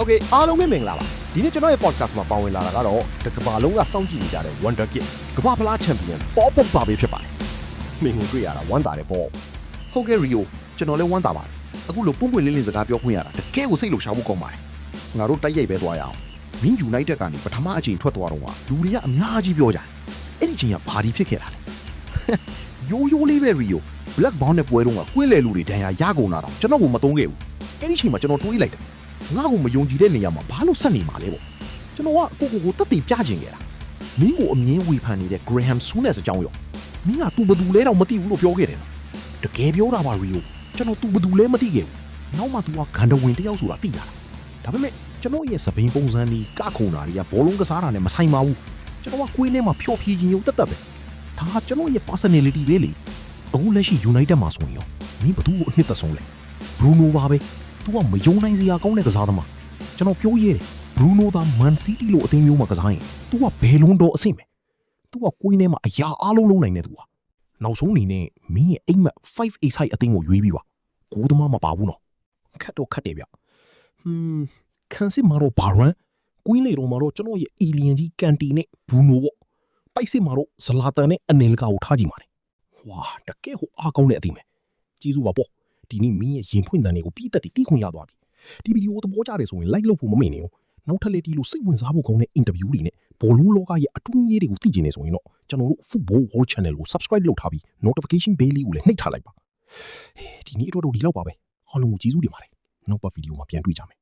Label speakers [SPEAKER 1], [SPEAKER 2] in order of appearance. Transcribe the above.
[SPEAKER 1] Okay အားလုံးပဲမင်္ဂလာပါဒီနေ့ကျွန်တော်ရဲ့ podcast မှာပါဝင်လာတာကတော့တကဘာလုံးကစောင့်ကြည့်နေကြတဲ့ Wonder Kid ကမ္ဘာဖလားချန်ပီယံပေါ်ပေါ်ပါပဲဖြစ်ပါတယ်မင်းကိုတွေ့ရတာဝမ်းသာတယ်ပေါ့ဟုတ်ကဲ့ Rio ကျွန်တော်လည်းဝမ်းသာပါတယ်အခုလိုပွင့်ပွင့်လင်းလင်းစကားပြောခွင့်ရတာတကယ်ကိုစိတ်လှုပ်ရှားဖို့ကောင်းပါတယ်ငါတို့တိုက်ရိုက်ပဲသွားရအောင်မင်း United ကနေပထမအချိန်ထွက်သွားတော့ကလူတွေကအများကြီးပြောကြတယ်အဲ့ဒီချိန်ကဘာဒီဖြစ်ခဲ့တာလဲရိုးရိုးလေးပဲ Rio Black Bound နဲ့ပွဲတော့ကကွင်းလေလူတွေဒဏ်ရာရကုန်တာတော့ကျွန်တော်ကမသုံးခဲ့ဘူးအဲ့ဒီချိန်မှာကျွန်တော်တွေးလိုက်တယ်ငါ့ကိုမယုံကြည်တဲ့နေရာမှာဘာလို့ဆက်နေမှာလဲပေါ့ကျွန်တော်ကကိုတက်တည်ပြချင်ခဲ့တာမင်းကိုအမြင်ဝေဖန်နေတဲ့ Graham Souness အကြောင်းရောမင်းကသူ့ဘသူလဲတော့မသိဘူးလို့ပြောခဲ့တယ်နော်တကယ်ပြောတာပါ Rio ကျွန်တော်သူ့ဘသူလဲမသိခဲ့ဘူးနောက်မှ तू ကဂန်ဒဝင်တယောက်ဆိုတာသိလာတာဒါပေမဲ့ကျွန်တော်ရဲ့စပိန်ပုံစံကြီးကခုန်တာတွေကဘောလုံးကစားတာနဲ့မဆိုင်ပါဘူးကျွန်တော်ကကွေးထဲမှာဖြောဖြည်းခြင်းရုံတက်ပဲဒါကကျွန်တော်ရဲ့ personality ပဲလေအခုလက်ရှိ United မှာဆိုရင်ရောမင်းဘသူ့ကိုအနှစ်သက်ဆုံးလဲ Bruno ပါပဲतू ကမယုံနိုင်စရာကောင်းတဲ့ကစားသမားကျွန်တော်ပြောရဲတယ် Bruno သာ Man City လို့အသင်းမျိုးမှာကစားရင် तू ကဘယ်လုံးတော့အဆင့်ပဲ तू ကကွင်းထဲမှာအရာအားလုံးလုံးနိုင်တဲ့ तू ဟာနောက်ဆုံးအနေနဲ့မင်းရဲ့အိမ်မက် 5A side အသင်းကိုရွေးပြီးပါကိုသမားမပါဘူးနော်ခတ်တော့ခတ်တယ်ဗျခန်းစစ်မှာတော့ဘာရန်ကွင်းလေတော့မှာတော့ကျွန်တော်ရဲ့ alien ကြီးကန်တီနဲ့ Bruno ပေါ့ပိုက်စစ်မှာတော့ဇလာတန်နဲ့အနယ်လကာကိုထားကြည့်ပါတယ်ဝါတကယ်ဟိုအားကောင်းတဲ့အသင်းပဲကျေးဇူးပါပေါ့ဒီနေ့မင်းရဲ့ရင်ဖွင့်တန်တွေကိုပြီးတက်တီးခွင့်ရသွားပြီဒီဗီဒီယိုသဘောကျတယ်ဆိုရင် like လုပ်ဖို့မမေ့နဲ့ဦးနောက်ထပ်လေဒီလိုစိတ်ဝင်စားဖို့ကောင်းတဲ့ interview တွေနဲ့ဘောလုံးလောကရဲ့အတွင်းရေးတွေကိုသိကျင်နေဆိုရင်တော့ကျွန်တော်တို့ Football World Channel ကို subscribe လုပ်ထားပြီး notification bell လေးကိုလည်းနှိပ်ထားလိုက်ပါဒီနေ့အတွက်တော့ဒီလောက်ပါပဲအားလုံးကိုကျေးဇူးတင်ပါတယ်နောက်ပတ်ဗီဒီယိုမှာပြန်တွေ့ကြမယ်